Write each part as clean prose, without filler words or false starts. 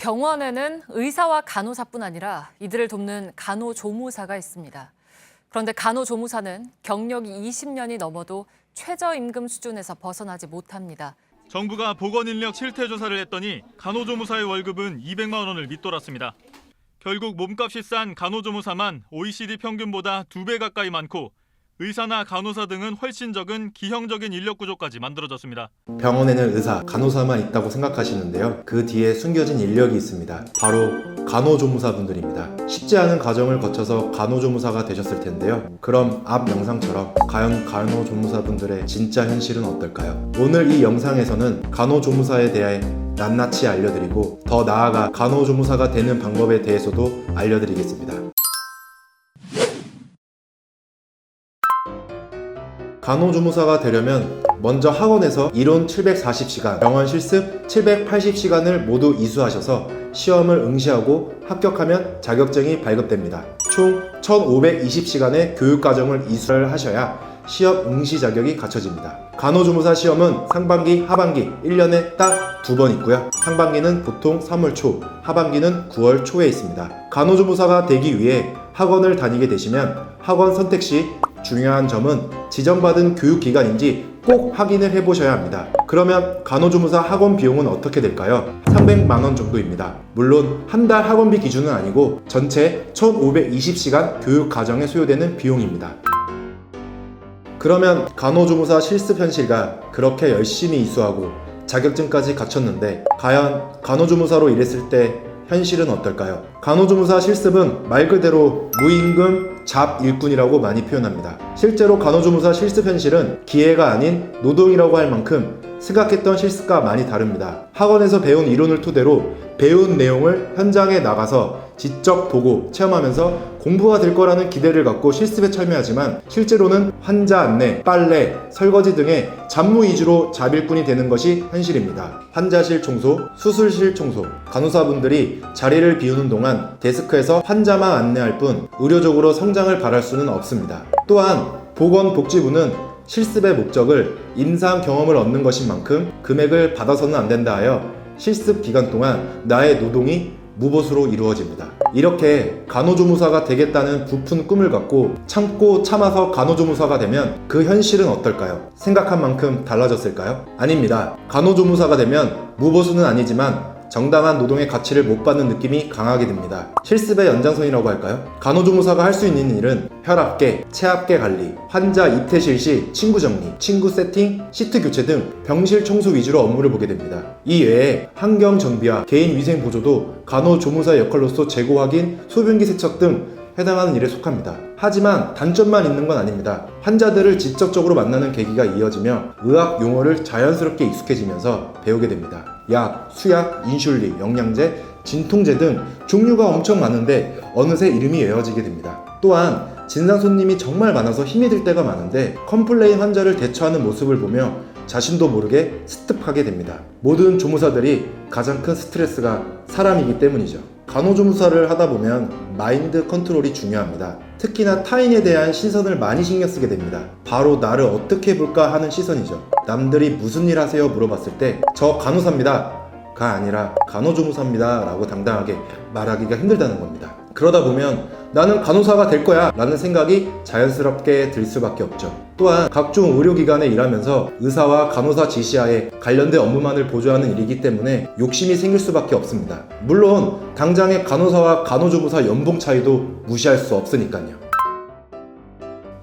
병원에는 의사와 간호사뿐 아니라 이들을 돕는 간호조무사가 있습니다. 그런데 간호조무사는 경력이 20년이 넘어도 최저임금 수준에서 벗어나지 못합니다. 정부가 보건인력 실태 조사를 했더니 간호조무사의 월급은 200만 원을 밑돌았습니다. 결국 몸값이 싼 간호조무사만 OECD 평균보다 2배 가까이 많고 의사나 간호사 등은 훨씬 적은 기형적인 인력 구조까지 만들어졌습니다. 병원에는 의사, 간호사만 있다고 생각하시는데요. 그 뒤에 숨겨진 인력이 있습니다. 바로 간호조무사분들입니다. 쉽지 않은 과정을 거쳐서 간호조무사가 되셨을 텐데요. 그럼 앞 영상처럼 과연 간호조무사분들의 진짜 현실은 어떨까요? 오늘 이 영상에서는 간호조무사에 대해 낱낱이 알려드리고 더 나아가 간호조무사가 되는 방법에 대해서도 알려드리겠습니다. 간호조무사가 되려면 먼저 학원에서 이론 740시간, 병원 실습 780시간을 모두 이수하셔서 시험을 응시하고 합격하면 자격증이 발급됩니다. 총 1520시간의 교육과정을 이수를 하셔야 시험 응시 자격이 갖춰집니다. 간호조무사 시험은 상반기, 하반기 1년에 딱 2번 있고요. 상반기는 보통 3월 초, 하반기는 9월 초에 있습니다. 간호조무사가 되기 위해 학원을 다니게 되시면 학원 선택 시 중요한 점은 지정받은 교육기관인지 꼭 확인을 해보셔야 합니다. 그러면 간호조무사 학원 비용은 어떻게 될까요? 300만 원 정도입니다. 물론 한 달 학원비 기준은 아니고 전체 1520시간 교육 과정에 소요되는 비용입니다. 그러면 간호조무사 실습 현실과 그렇게 열심히 이수하고 자격증까지 갖췄는데 과연 간호조무사로 일했을 때 현실은 어떨까요? 간호조무사 실습은 말 그대로 무임금 잡일꾼이라고 많이 표현합니다. 실제로 간호조무사 실습 현실은 기회가 아닌 노동이라고 할 만큼 생각했던 실습과 많이 다릅니다. 학원에서 배운 이론을 토대로 배운 내용을 현장에 나가서 직접 보고 체험하면서 공부가 될 거라는 기대를 갖고 실습에 참여하지만 실제로는 환자 안내, 빨래, 설거지 등의 잡무 위주로 잡일꾼이 되는 것이 현실입니다. 환자실 청소, 수술실 청소, 간호사분들이 자리를 비우는 동안 데스크에서 환자만 안내할 뿐 의료적으로 성장을 바랄 수는 없습니다. 또한 보건복지부는 실습의 목적을 임상 경험을 얻는 것인 만큼 금액을 받아서는 안 된다 하여 실습 기간 동안 나의 노동이 무보수로 이루어집니다. 이렇게 간호조무사가 되겠다는 부푼 꿈을 갖고 참고 참아서 간호조무사가 되면 그 현실은 어떨까요? 생각한 만큼 달라졌을까요? 아닙니다. 간호조무사가 되면 무보수는 아니지만 정당한 노동의 가치를 못 받는 느낌이 강하게 듭니다. 실습의 연장선이라고 할까요? 간호조무사가 할 수 있는 일은 혈압계, 체압계 관리, 환자 입퇴실 시 친구 정리, 친구 세팅, 시트 교체 등 병실 청소 위주로 업무를 보게 됩니다. 이 외에 환경 정비와 개인 위생 보조도 간호조무사의 역할로서 재고 확인, 소변기 세척 등 해당하는 일에 속합니다. 하지만 단점만 있는 건 아닙니다. 환자들을 직접적으로 만나는 계기가 이어지며 의학 용어를 자연스럽게 익숙해지면서 배우게 됩니다. 약, 수약, 인슐린, 영양제, 진통제 등 종류가 엄청 많은데 어느새 이름이 외워지게 됩니다. 또한 진상 손님이 정말 많아서 힘이 들 때가 많은데 컴플레인 환자를 대처하는 모습을 보며 자신도 모르게 습득하게 됩니다. 모든 조무사들이 가장 큰 스트레스가 사람이기 때문이죠. 간호조무사를 하다 보면 마인드 컨트롤이 중요합니다. 특히나 타인에 대한 시선을 많이 신경 쓰게 됩니다. 바로 나를 어떻게 볼까 하는 시선이죠. 남들이 무슨 일 하세요 물어봤을 때 저 간호사입니다 가 아니라 간호조무사입니다 라고 당당하게 말하기가 힘들다는 겁니다. 그러다 보면 나는 간호사가 될 거야 라는 생각이 자연스럽게 들 수밖에 없죠. 또한 각종 의료기관에 일하면서 의사와 간호사 지시하에 관련된 업무만을 보조하는 일이기 때문에 욕심이 생길 수밖에 없습니다. 물론 당장의 간호사와 간호조무사 연봉 차이도 무시할 수 없으니까요.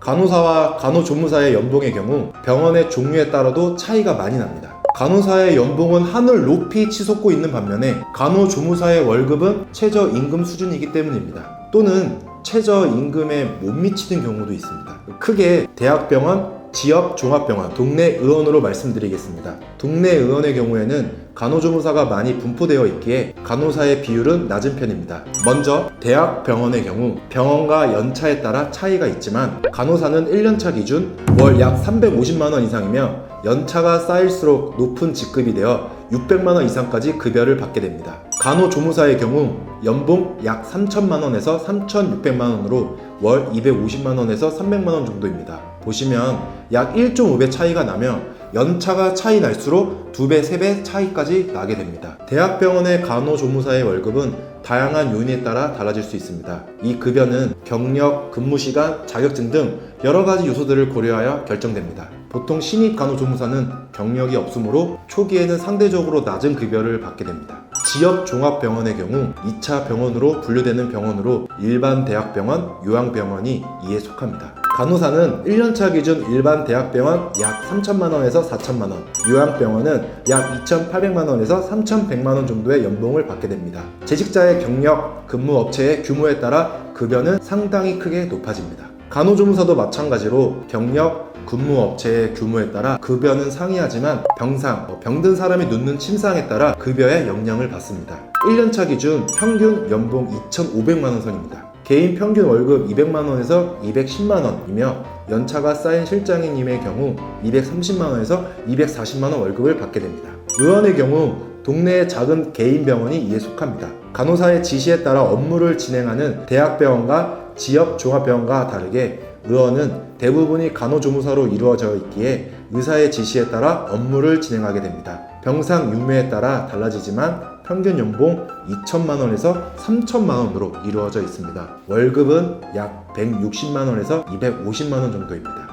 간호사와 간호조무사의 연봉의 경우 병원의 종류에 따라도 차이가 많이 납니다. 간호사의 연봉은 하늘 높이 치솟고 있는 반면에 간호조무사의 월급은 최저임금 수준이기 때문입니다. 또는 최저임금에 못 미치는 경우도 있습니다. 크게 대학병원, 지역 종합병원, 동네 의원으로 말씀드리겠습니다. 동네 의원의 경우에는 간호조무사가 많이 분포되어 있기에 간호사의 비율은 낮은 편입니다. 먼저 대학병원의 경우 병원과 연차에 따라 차이가 있지만 간호사는 1년차 기준 월 약 350만 원 이상이며 연차가 쌓일수록 높은 직급이 되어 600만 원 이상까지 급여를 받게 됩니다. 간호조무사의 경우 연봉 약 3천만 원에서 3,600만 원으로 월 250만 원에서 300만 원 정도입니다. 보시면 약 1.5배 차이가 나며 연차가 차이 날수록 2배, 3배 차이까지 나게 됩니다. 대학병원의 간호조무사의 월급은 다양한 요인에 따라 달라질 수 있습니다. 이 급여는 경력, 근무시간, 자격증 등 여러 가지 요소들을 고려하여 결정됩니다. 보통 신입 간호조무사는 경력이 없으므로 초기에는 상대적으로 낮은 급여를 받게 됩니다. 지역 종합병원의 경우 2차 병원으로 분류되는 병원으로 일반 대학병원, 요양병원이 이에 속합니다. 간호사는 1년차 기준 일반 대학병원 약 3천만 원에서 4천만 원, 요양병원은 약 2,800만 원에서 3,100만 원 정도의 연봉을 받게 됩니다. 재직자의 경력, 근무 업체의 규모에 따라 급여는 상당히 크게 높아집니다. 간호조무사도 마찬가지로 경력, 근무 업체의 규모에 따라 급여는 상이하지만 병든 사람이 눕는 침상에 따라 급여의 영향을 받습니다. 1년차 기준 평균 연봉 2,500만 원 선입니다. 개인 평균 월급 200만 원에서 210만 원이며 연차가 쌓인 실장님의 경우 230만 원에서 240만 원 월급을 받게 됩니다. 의원의 경우 동네의 작은 개인 병원이 이에 속합니다. 간호사의 지시에 따라 업무를 진행하는 대학병원과 지역 종합병원과 다르게 의원은 대부분이 간호조무사로 이루어져 있기에 의사의 지시에 따라 업무를 진행하게 됩니다. 병상 유무에 따라 달라지지만 평균 연봉 2천만 원에서 3천만 원으로 이루어져 있습니다. 월급은 약 160만 원에서 250만 원 정도입니다.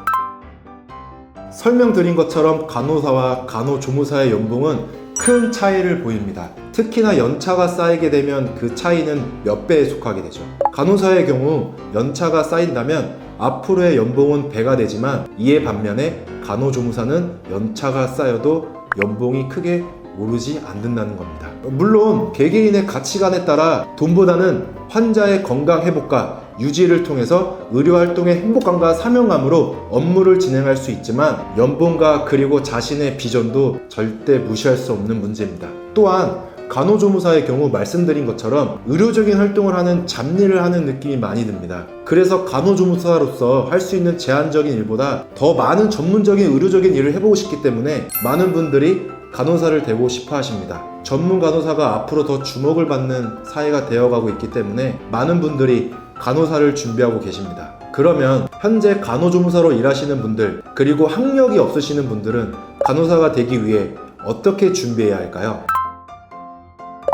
설명드린 것처럼 간호사와 간호조무사의 연봉은 큰 차이를 보입니다. 특히나 연차가 쌓이게 되면 그 차이는 몇 배에 속하게 되죠. 간호사의 경우 연차가 쌓인다면 앞으로의 연봉은 배가 되지만 이에 반면에 간호조무사는 연차가 쌓여도 연봉이 크게 오르지 않는다는 겁니다. 물론 개개인의 가치관에 따라 돈보다는 환자의 건강 회복과 유지를 통해서 의료활동의 행복감과 사명감으로 업무를 진행할 수 있지만 연봉과 그리고 자신의 비전도 절대 무시할 수 없는 문제입니다. 또한 간호조무사의 경우 말씀드린 것처럼 의료적인 활동을 하는 잡일을 하는 느낌이 많이 듭니다. 그래서 간호조무사로서 할 수 있는 제한적인 일보다 더 많은 전문적인 의료적인 일을 해보고 싶기 때문에 많은 분들이 간호사를 되고 싶어 하십니다. 전문 간호사가 앞으로 더 주목을 받는 사회가 되어가고 있기 때문에 많은 분들이 간호사를 준비하고 계십니다. 그러면 현재 간호조무사로 일하시는 분들 그리고 학력이 없으시는 분들은 간호사가 되기 위해 어떻게 준비해야 할까요?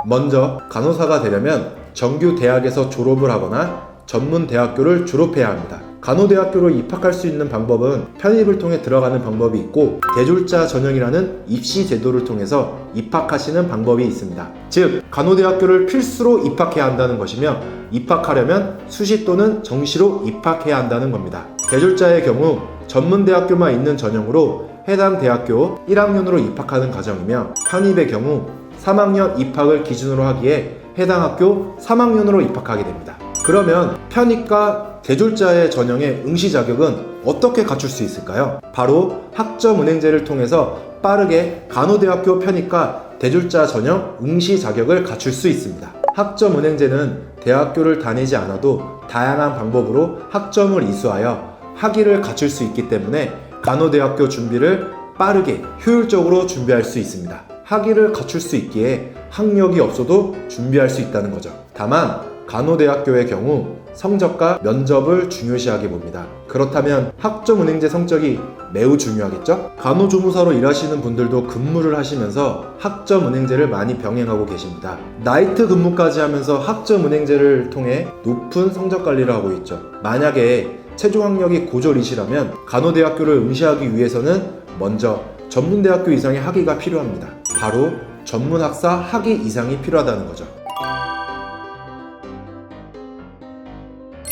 먼저 간호사가 되려면 정규 대학에서 졸업을 하거나 전문 대학교를 졸업해야 합니다. 간호대학교로 입학할 수 있는 방법은 편입을 통해 들어가는 방법이 있고 대졸자 전형이라는 입시 제도를 통해서 입학하시는 방법이 있습니다. 즉 간호대학교를 필수로 입학해야 한다는 것이며 입학하려면 수시 또는 정시로 입학해야 한다는 겁니다. 대졸자의 경우 전문대학교만 있는 전형으로 해당 대학교 1학년으로 입학하는 과정이며 편입의 경우 3학년 입학을 기준으로 하기에 해당 학교 3학년으로 입학하게 됩니다. 그러면 편입과 대졸자의 전형의 응시 자격은 어떻게 갖출 수 있을까요? 바로 학점은행제를 통해서 빠르게 간호대학교 편입과 대졸자 전형 응시 자격을 갖출 수 있습니다. 학점은행제는 대학교를 다니지 않아도 다양한 방법으로 학점을 이수하여 학위를 갖출 수 있기 때문에 간호대학교 준비를 빠르게 효율적으로 준비할 수 있습니다. 학위를 갖출 수 있기에 학력이 없어도 준비할 수 있다는 거죠. 다만 간호대학교의 경우 성적과 면접을 중요시하게 봅니다. 그렇다면 학점은행제 성적이 매우 중요하겠죠? 간호조무사로 일하시는 분들도 근무를 하시면서 학점은행제를 많이 병행하고 계십니다. 나이트 근무까지 하면서 학점은행제를 통해 높은 성적 관리를 하고 있죠. 만약에 최종 학력이 고졸이시라면 간호대학교를 응시하기 위해서는 먼저 전문대학교 이상의 학위가 필요합니다. 바로 전문학사 학위 이상이 필요하다는 거죠.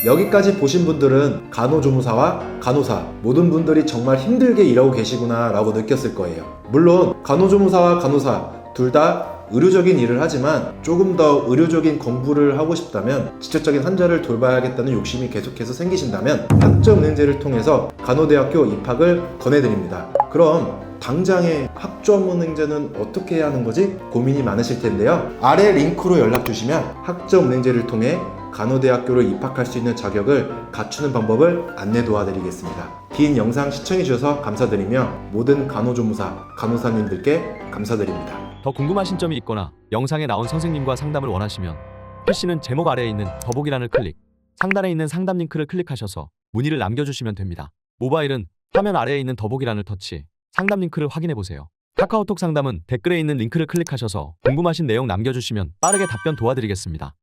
여기까지 보신 분들은 간호조무사와 간호사 모든 분들이 정말 힘들게 일하고 계시구나 라고 느꼈을 거예요. 물론 간호조무사와 간호사 둘 다 의료적인 일을 하지만 조금 더 의료적인 공부를 하고 싶다면 직접적인 환자를 돌봐야겠다는 욕심이 계속해서 생기신다면 학점은행제를 통해서 간호대학교 입학을 권해드립니다. 그럼 당장의 학점은행제는 어떻게 해야 하는 거지? 고민이 많으실 텐데요. 아래 링크로 연락 주시면 학점은행제를 통해 간호대학교를 입학할 수 있는 자격을 갖추는 방법을 안내 도와드리겠습니다. 긴 영상 시청해주셔서 감사드리며 모든 간호조무사, 간호사님들께 감사드립니다. 더 궁금하신 점이 있거나 영상에 나온 선생님과 상담을 원하시면 PC는 제목 아래에 있는 더보기란을 클릭, 상단에 있는 상담 링크를 클릭하셔서 문의를 남겨주시면 됩니다. 모바일은 화면 아래에 있는 더보기란을 터치, 상담 링크를 확인해 보세요. 카카오톡 상담은 댓글에 있는 링크를 클릭하셔서 궁금하신 내용 남겨주시면 빠르게 답변 도와드리겠습니다.